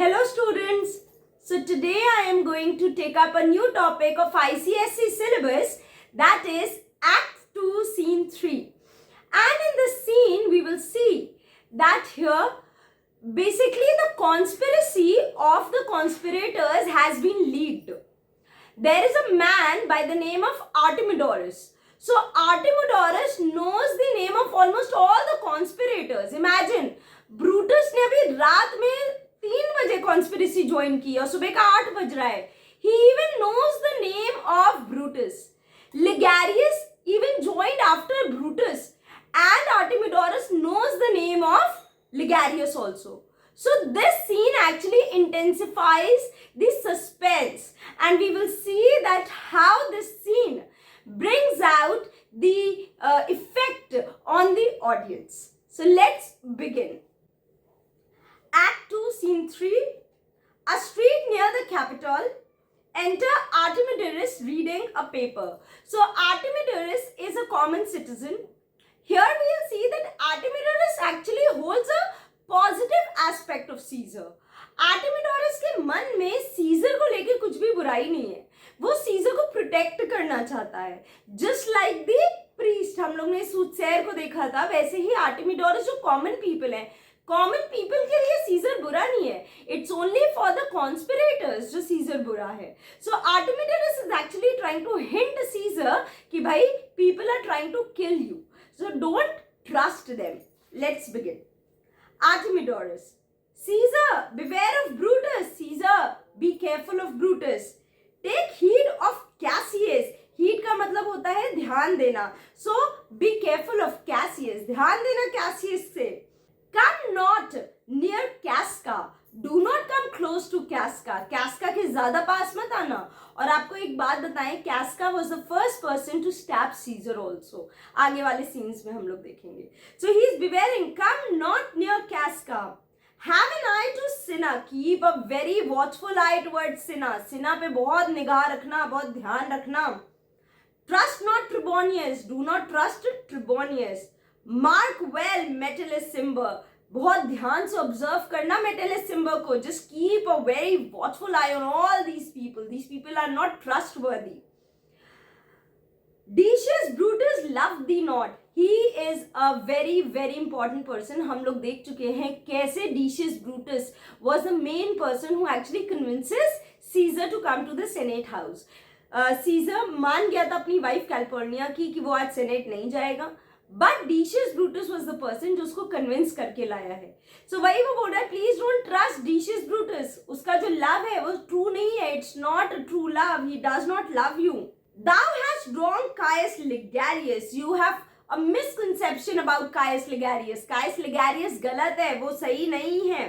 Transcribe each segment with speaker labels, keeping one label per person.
Speaker 1: Hello students. So today I am going to take up a new topic of ICSE syllabus, that is Act 2 Scene 3. And in this scene we will see that here basically the conspiracy of the conspirators has been leaked. There is a man by the name of Artemidorus. So Artemidorus knows the name of almost all the conspirators. Imagine, Brutus ने अभी रात में 3 बजे conspiracy join की और सुबह का 8 बज रहा है. He even knows the name of Brutus. Ligarius even joined after Brutus, and Artemidorus knows the name of Ligarius also. So this scene actually intensifies the suspense, and we will see that how this scene brings out the effect on the audience. So let's begin. Act 2, Scene 3. A street near the capital. Enter Artemidorus reading a paper. So Artemidorus is a common citizen. Here we will see that Artemidorus actually holds a positive aspect of Caesar. Artemidorus के मन में scissor को लेके कुछ भी बुराई नहीं है. वो सीजर को प्रोटेक्ट करना चाहता है. जस्ट लाइक द प्रीस्ट, हम लोग ने सूटसेयर को देखा था, वैसे ही आर्टेमिडोरस जो कॉमन पीपल है, कॉमन पीपल के लिए सीजर बुरा नहीं है. It's only for the conspirators जो सीजर बुरा है. So Artemidorus is actually trying to hint Caesar कि भाई people are trying to kill you, so don't trust them. Let's begin. Artemidorus. Caesar, beware of Brutus. Caesar, be careful of Brutus. Take heed of Cassius. Heed का मतलब होता है ध्यान देना. So, be careful of Cassius. ध्यान देना Cassius से. Come not near Casca. Do not come close to Casca. Casca के ज़्यादा पास मत आना. और आपको एक बात बताएं, Casca was the first person to stab Caesar also. आगे वाले scenes में हम लोग देखेंगे. So he is bewaring. Come not near Casca. Have an eye to Cinna. Keep a very watchful eye towards Cinna. Cinna पे बहुत निगाह रखना, बहुत ध्यान रखना. Trust not Trebonius. Do not trust Trebonius. Mark well Metellus Cimber. बहुत ध्यान से ऑब्जर्व करना मेटेलिस सिम्बर को. Just keep a very watchful eye on all these people. These people are not trustworthy. Decius Brutus loved thee not. He is a very very important person. हम लोग देख चुके हैं कैसे Decius Brutus was the main person who actually convinces Caesar to come to the Senate house. Caesar मान गया था अपनी वाइफ कैल्पर्निया की कि वो आज सेनेट नहीं जाएगा, but Decius Brutus was the person जो उसको कन्विंस करके लाया है. सो वही वो बोल रहा है, please don't trust Decius Brutus. उसका जो लव है वो ट्रू नहीं है. It's not a true love. He does not love you. Thou hast wronged Caius Ligarius. You have a misconception about Caius Ligarius. Caius Ligarius गलत है, वो सही नहीं है.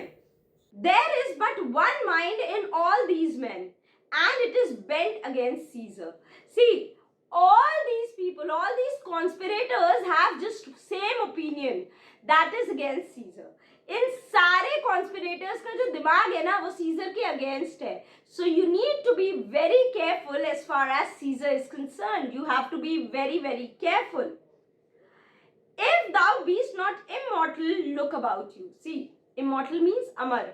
Speaker 1: There is but one mind in all these men, and it is bent against Caesar. See, all these people, all these conspirators have just same opinion, that is against Caesar. इन सारे conspirators का जो दिमाग है ना वो Caesar के against है. So you need to be very careful as far as Caesar is concerned. You have to be very very careful. If thou beest not immortal, look about you. See, immortal means Amar.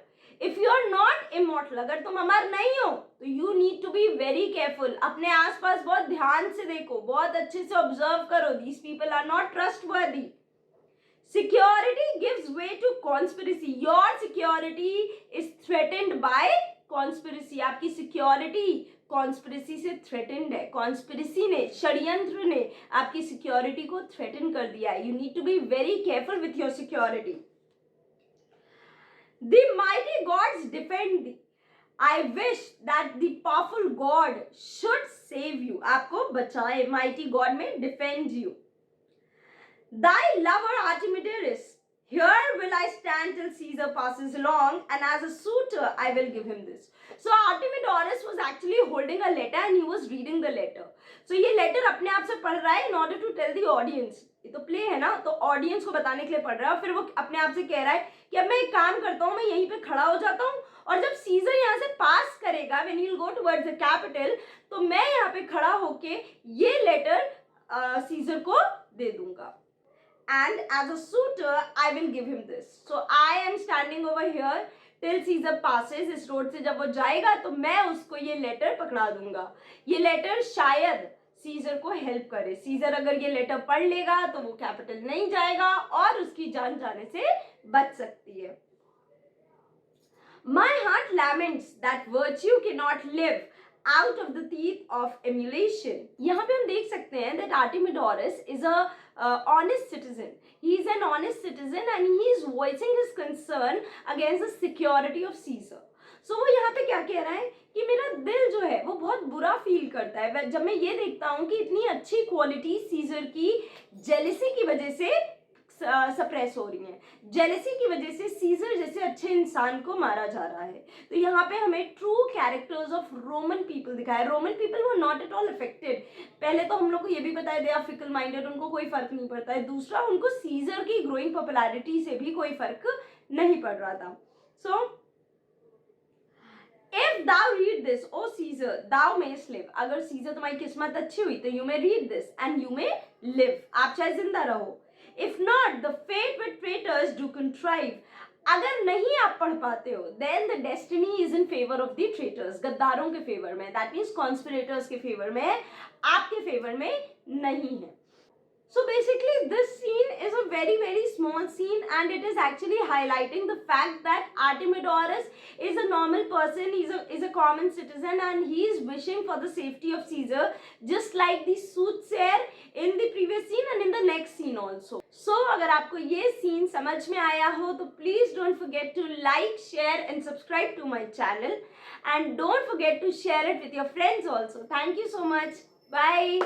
Speaker 1: If you are not immortal, अगर तुम अमर नहीं हो तो you need to be very careful. अपने आसपास बहुत ध्यान से देखो, बहुत अच्छे से ऑब्जर्व करो. These people are not trustworthy. Security gives way to conspiracy. Your security is threatened by conspiracy. आपकी security conspiracy से threatened है. Conspiracy ने, षड्यंत्र ने आपकी security को threaten कर दिया है. You need to be very careful with your security. The mighty gods defend thee. I wish that the powerful God should save you. आपको बचाए. Mighty God में defend you. Thy lover Artemidorus, here will I stand till Caesar passes along, and as a suitor I will give him this. So Artemidorus was actually holding a letter and he was reading the letter. So ये letter अपने आप से पढ़ रहा है in order to tell the audience. ये तो play है ना, तो ऑडियंस को बताने के लिए पढ़ रहा है. और फिर वो अपने आप से कह रहा है कि अब मैं एक काम करता हूँ, मैं यहीं पे खड़ा हो जाता हूँ और जब सीजर यहाँ से पास करेगा, when he will go towards the capital, तो मैं यहाँ पे खड़ा होके ये लेटर सीजर को दे दूंगा. And as a suitor, I will give him this. So I am standing over here till Caesar passes, इस रोड से जब वो जाएगा तो मैं उसको ये लेटर पकड़ा दूंगा। ये लेटर शायद सीजर को हेल्प करे। सीजर अगर ये लेटर पढ़ लेगा तो वो कैपिटल नहीं जाएगा और उसकी जान जाने से बच सकती है। My heart laments that virtue cannot live out of the teeth of emulation. यहाँ पे हम देख सकते हैं that Artemidorus is a honest citizen. He is an honest citizen and he is voicing his concern against the security of Caesar. So वो यहाँ पे क्या कह रहा है कि मेरा दिल जो है वो बहुत बुरा फील करता है जब मैं ये देखता हूँ कि इतनी अच्छी क्वालिटी सीजर की जेलिसी की वजह से सप्रेस हो रही हैं, जेलेसी की वजह से सीजर जैसे अच्छे इंसान को मारा जा रहा है। तो यहाँ पे हमें true characters of Roman people दिखाया। रोमन पीपल वो नॉट एट ऑल अफेक्टेड। पहले तो हम लोग को ये भी पता है दे आर फिकल माइंडेड, उनको कोई फर्क नहीं पड़ता है। दूसरा, उनको सीजर की ग्रोइंग पॉपुलैरिटी से भी कोई फर्क नहीं पड़ रहा था। सो If thou read this, O Caesar, thou mayest live. अगर सीजर तुम्हारी किस्मत अच्छी हुई तो you may read this and you may live. आप चाहे जिंदा रहो। If not, the fate with traitors do contrive. अगर नहीं आप पढ़ पाते हो then the destiny is in favor of the traitors. गद्दारों के फेवर में, that means conspirators के फेवर में, आपके फेवर में नहीं है। So basically this scene is a very small scene and it is actually highlighting the fact that Artemidorus is a normal person, is a common citizen and he is wishing for the safety of Caesar, just like the soothsayer in the previous scene and in the next scene also. So अगर आपको ये scene समझ में आया हो तो please don't forget to like, share and subscribe to my channel and don't forget to share it with your friends also. Thank you so much. Bye.